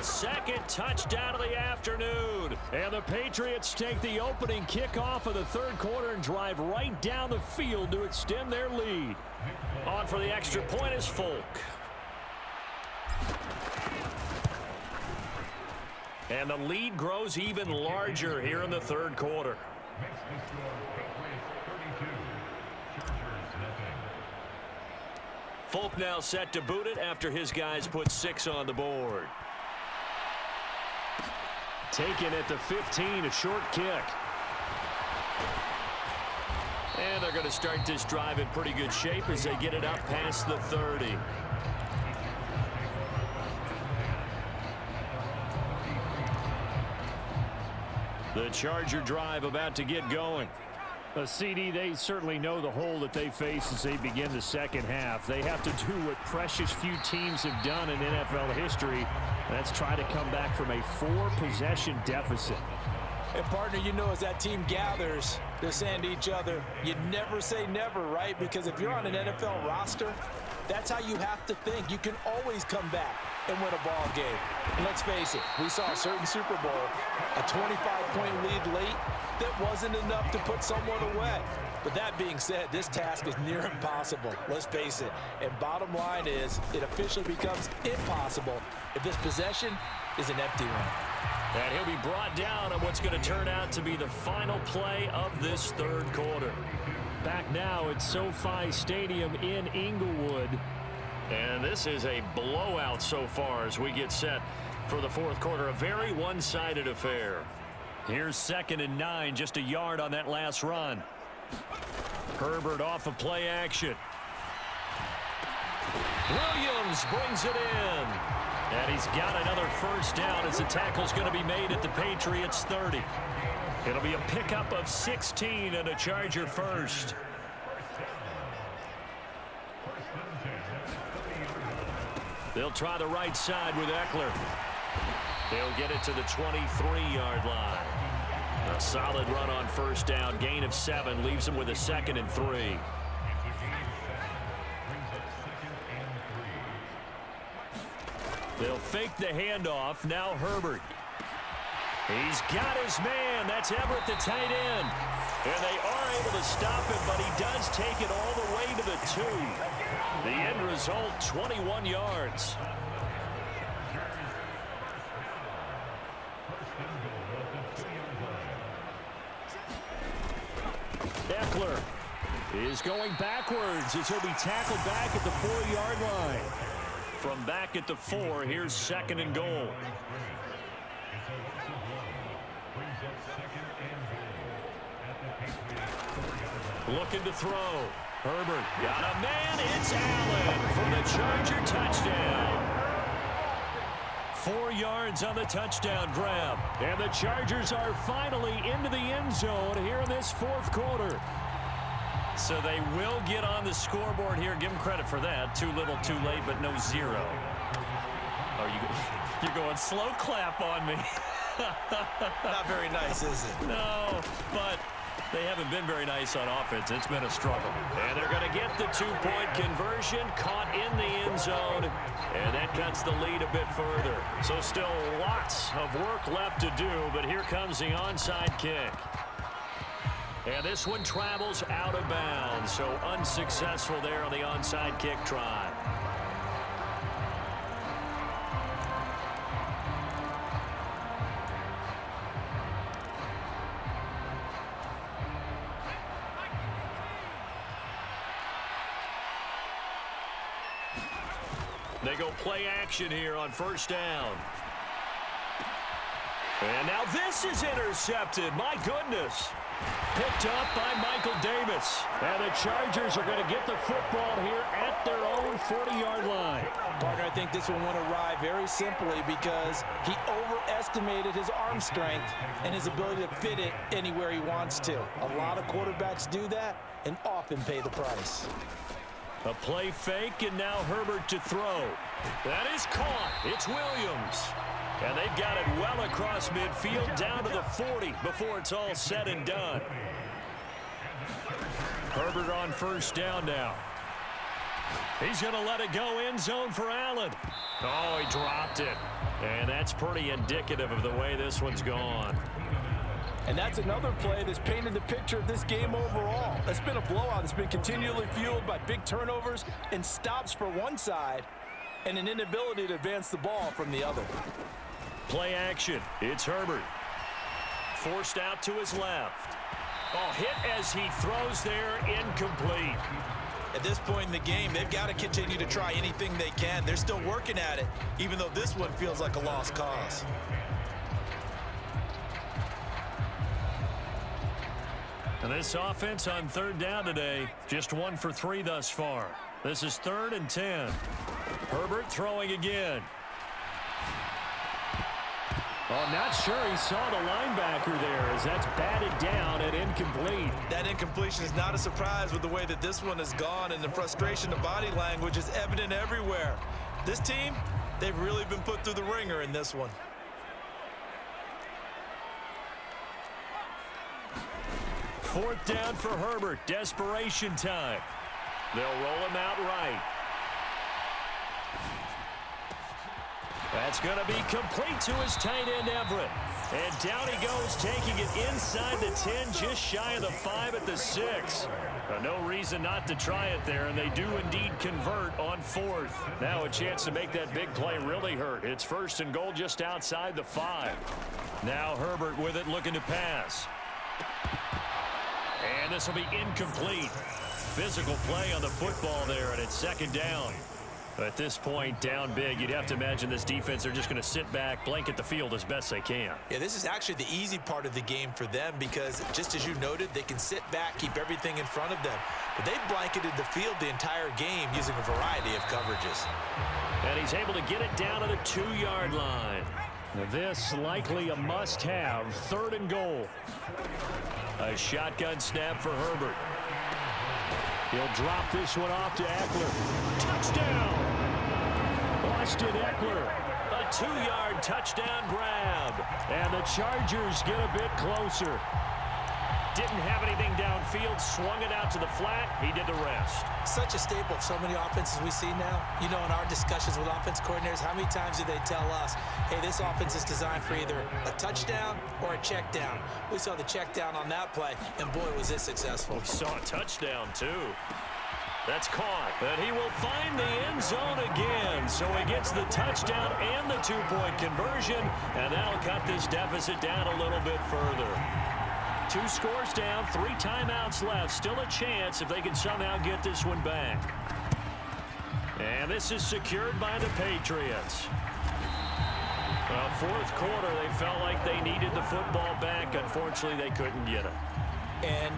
second touchdown of the afternoon. And the Patriots take the opening kickoff of the third quarter and drive right down the field to extend their lead. On for the extra point is Folk. And the lead grows even larger here in the third quarter. Folk now set to boot it after his guys put 6 on the board. Taken at the 15, a short kick. And they're going to start this drive in pretty good shape as they get it up past the 30. The Charger drive about to get going. CD, they certainly know the hole that they face as they begin the second half. They have to do what precious few teams have done in NFL history. That's try to come back from a 4-possession deficit. And, partner, you know, as that team gathers, they're saying to each other, you never say never, right? Because if you're on an NFL roster, that's how you have to think. You can always come back and win a ball game. And let's face it, we saw a certain Super Bowl, a 25-point lead late, that wasn't enough to put someone away. But that being said, this task is near impossible. Let's face it. And bottom line is, it officially becomes impossible if this possession is an empty one. And he'll be brought down on what's going to turn out to be the final play of this third quarter. Back now at SoFi Stadium in Inglewood. And this is a blowout so far as we get set for the fourth quarter. A very one-sided affair. Here's 2nd and 9, just a yard on that last run. Herbert off of play action. Williams brings it in. And he's got another first down as the tackle's going to be made at the Patriots 30. It'll be a pickup of 16 and a Charger first. They'll try the right side with Eckler. They'll get it to the 23-yard line. A solid run on first down. Gain of 7 leaves them with a 2nd and 3. They'll fake the handoff. Now Herbert. He's got his man. That's Everett, the tight end. And they are able to stop him, but he does take it all the way to the 2. The end result, 21 yards. Eckler is going backwards as he'll be tackled back at the 4-yard line. From back at the 4, here's 2nd and goal. Looking to throw. Herbert got a man. It's Allen for the Charger touchdown. 4 yards on the touchdown grab. And the Chargers are finally into the end zone here in this fourth quarter. So they will get on the scoreboard here. Give them credit for that. Too little, too late, but no 0. Oh, you're going slow clap on me. Not very nice, is it? No, but they haven't been very nice on offense. It's been a struggle. And they're going to get the 2-point conversion, caught in the end zone, and that cuts the lead a bit further. So still lots of work left to do, but here comes the onside kick. And this one travels out of bounds, so unsuccessful there on the onside kick try. They go play action here on first down. And now this is intercepted. My goodness. Picked up by Michael Davis. And the Chargers are going to get the football here at their own 40-yard line. Partner, I think this one went awry very simply because he overestimated his arm strength and his ability to fit it anywhere he wants to. A lot of quarterbacks do that and often pay the price. A play fake, and now Herbert to throw. That is caught. It's Williams. And they've got it well across midfield down to the 40 before it's all said and done. Herbert on first down now. He's going to let it go end zone for Allen. Oh, he dropped it. And that's pretty indicative of the way this one's gone. And that's another play that's painted the picture of this game overall. It's been a blowout. It's been continually fueled by big turnovers and stops for one side and an inability to advance the ball from the other. Play action. It's Herbert. Forced out to his left. Oh, hit as he throws there, incomplete. At this point in the game, they've got to continue to try anything they can. They're still working at it, even though this one feels like a lost cause. And this offense on third down today, just 1 for 3 thus far. This is 3rd and 10. Herbert throwing again. Oh, not sure he saw the linebacker there as that's batted down and incomplete. That incompletion is not a surprise with the way that this one has gone, and the frustration of body language is evident everywhere. This team, they've really been put through the ringer in this one. Fourth down for Herbert. Desperation time. They'll roll him out right. That's going to be complete to his tight end, Everett. And down he goes, taking it inside the 10, just shy of the 5 at the 6. No reason not to try it there, and they do indeed convert on 4th. Now a chance to make that big play really hurt. It's 1st and goal just outside the 5. Now Herbert with it, looking to pass. And this will be incomplete. Physical play on the football there, and it's 2nd down. At this point, down big, you'd have to imagine this defense, they're just going to sit back, blanket the field as best they can. Yeah, this is actually the easy part of the game for them because, just as you noted, they can sit back, keep everything in front of them. But they've blanketed the field the entire game using a variety of coverages. And he's able to get it down to the 2-yard line. Now this likely a must-have, 3rd and goal. A shotgun snap for Herbert. He'll drop this one off to Eckler. Touchdown! Austin Eckler. A 2-yard touchdown grab. And the Chargers get a bit closer. Didn't have anything downfield, swung it out to the flat. He did the rest. Such a staple of so many offenses we see now. You know, in our discussions with offense coordinators, how many times do they tell us, hey, this offense is designed for either a touchdown or a check down. We saw the check down on that play, and boy, was it successful. We saw a touchdown, too. That's caught, but he will find the end zone again. So he gets the touchdown and the 2-point conversion, and that'll cut this deficit down a little bit further. 2 scores down, 3 timeouts left. Still a chance if they can somehow get this one back. And this is secured by the Patriots. Well, 4th quarter, they felt like they needed the football back. Unfortunately, they couldn't get it. And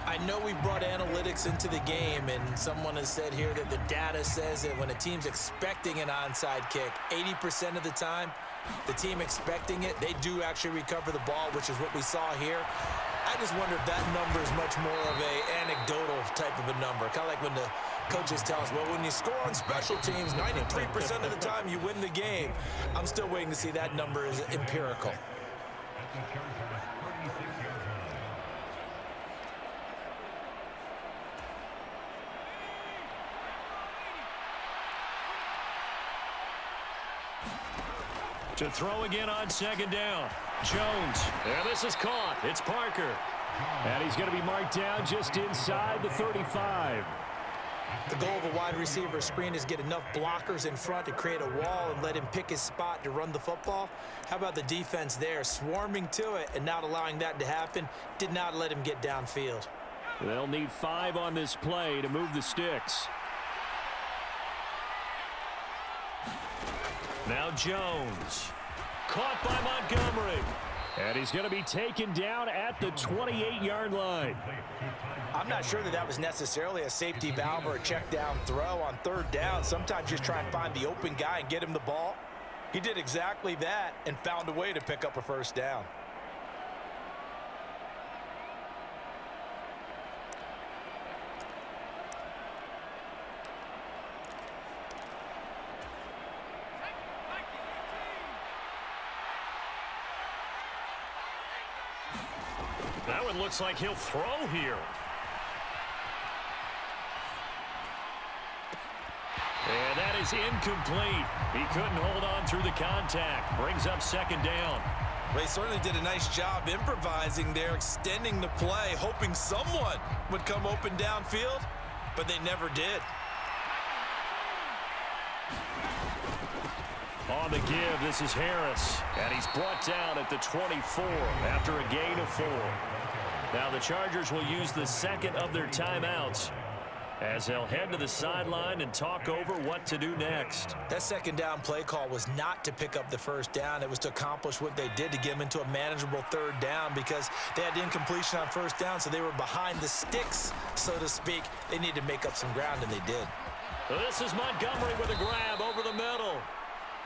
I know we brought analytics into the game, and someone has said here that the data says that when a team's expecting an onside kick, 80% of the time, the team expecting it, they do actually recover the ball, which is what we saw here. I just wonder if that number is much more of a anecdotal type of a number. Kind of like when the coaches tell us, well, when you score on special teams, 93% of the time you win the game. I'm still waiting to see that number is empirical. To throw again on 2nd down. Jones. And this is caught. It's Parker. And he's going to be marked down just inside the 35. The goal of a wide receiver screen is get enough blockers in front to create a wall and let him pick his spot to run the football. How about the defense there, swarming to it and not allowing that to happen? Did not let him get downfield. They'll need 5 on this play to move the sticks. Now Jones. Caught by Montgomery. And he's going to be taken down at the 28-yard line. I'm not sure that that was necessarily a safety valve or a check down throw on 3rd down. Sometimes just try and find the open guy and get him the ball. He did exactly that and found a way to pick up a 1st down. That one looks like he'll throw here. is incomplete. He couldn't hold on through the contact. Brings up second down. They certainly did a nice job improvising there, extending the play, hoping someone would come open downfield, but they never did. On the give, this is Harris, and he's brought down at the 24 after a gain of 4. Now the Chargers will use the second of their timeouts as they'll head to the sideline and talk over what to do next. That second down play call was not to pick up the first down. It was to accomplish what they did, to get them into a manageable third down, because they had incompletion on first down, so they were behind the sticks, so to speak. They needed to make up some ground, and they did. This is Montgomery with a grab over the middle.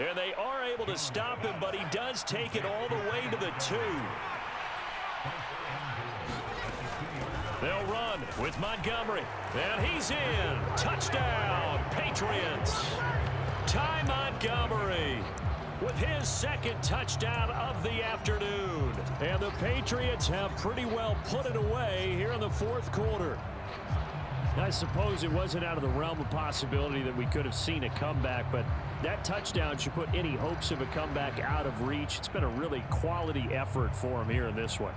And they are able to stop him, but he does take it all the way to the 2. They'll run with Montgomery. And he's in. Touchdown, Patriots. Ty Montgomery with his second touchdown of the afternoon. And the Patriots have pretty well put it away here in the fourth quarter. I suppose it wasn't out of the realm of possibility that we could have seen a comeback, but that touchdown should put any hopes of a comeback out of reach. It's been a really quality effort for him here in this one.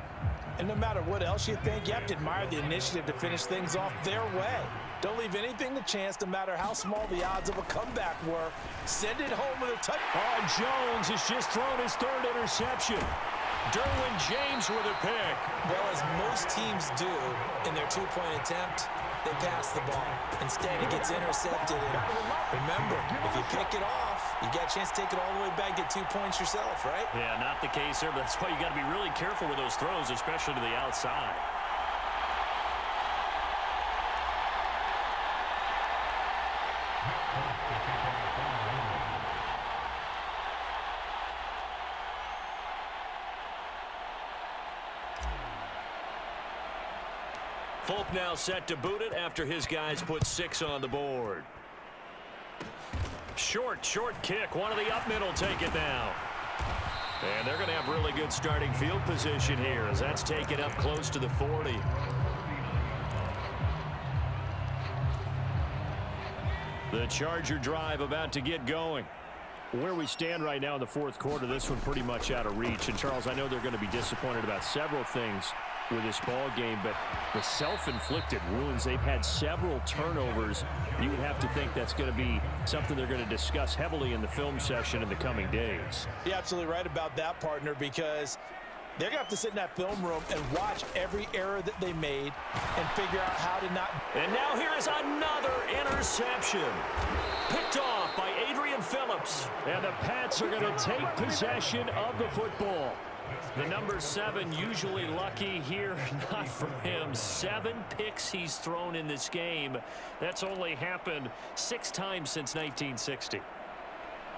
And no matter what else you think, you have to admire the initiative to finish things off their way. Don't leave anything to chance, no matter how small the odds of a comeback were. Send it home with a touchdown. Oh, Jones has just thrown his third interception. Derwin James with a pick. Well, as most teams do in their two-point attempt, they pass the ball. Instead, it gets intercepted. And remember, if you pick it off, you got a chance to take it all the way back, get 2 points yourself, right? Yeah, not the case here, but that's why you got to be really careful with those throws, especially to the outside. Folk now set to boot it after his guys put 6 on the board. Short kick. One of the up middle take it now. And they're going to have really good starting field position here as that's taken up close to the 40. The Charger drive about to get going. Where we stand right now in the fourth quarter, this one pretty much out of reach. And, Charles, I know they're going to be disappointed about several things with this ball game, but the self-inflicted wounds, they've had several turnovers. You would have to think that's going to be something they're going to discuss heavily in the film session in the coming days. You're absolutely right about that, partner, because they're going to have to sit in that film room and watch every error that they made and figure out how to not. And now here is another interception. Picked off by Adrian Phillips. And the Pats are going to take possession of the football. The number 7 usually lucky here, not for him. 7 picks he's thrown in this game. That's only happened 6 times since 1960.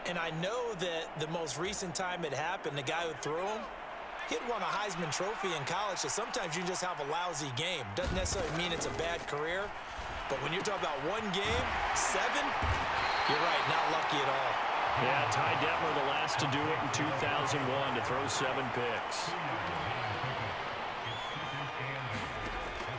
And I know that the most recent time it happened, the guy who threw him, he'd won a Heisman Trophy in college, so sometimes you just have a lousy game. Doesn't necessarily mean it's a bad career, but when you're talking about one game, 7, you're right, not lucky at all. Yeah, Ty Detmer, the last to do it in 2001, to throw 7 picks.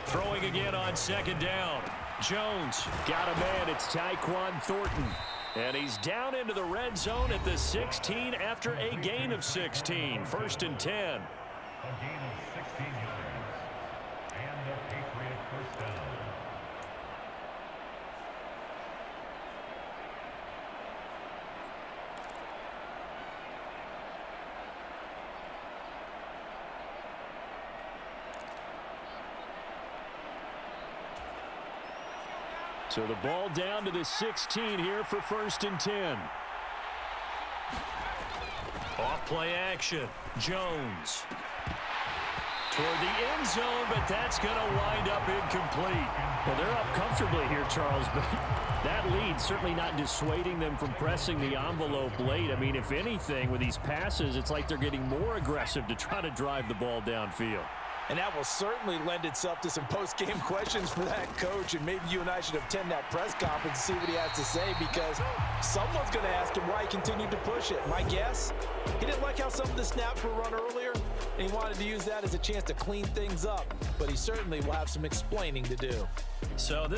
Throwing again on second down. Jones got a man. It's Tyquan Thornton. And he's down into the red zone at the 16 after a gain of 16. 1st and 10. A gain of 16 yards. And the Patriot first down. So the ball down to the 16 here for 1st and 10. Off play action. Jones. Toward the end zone, but that's going to wind up incomplete. Well, they're up comfortably here, Charles, but that lead certainly not dissuading them from pressing the envelope late. I mean, if anything, with these passes, it's like they're getting more aggressive to try to drive the ball downfield. And that will certainly lend itself to some post-game questions for that coach. And maybe you and I should attend that press conference and see what he has to say, because someone's going to ask him why he continued to push it. My guess, he didn't like how some of the snaps were run earlier, and he wanted to use that as a chance to clean things up. But he certainly will have some explaining to do. So this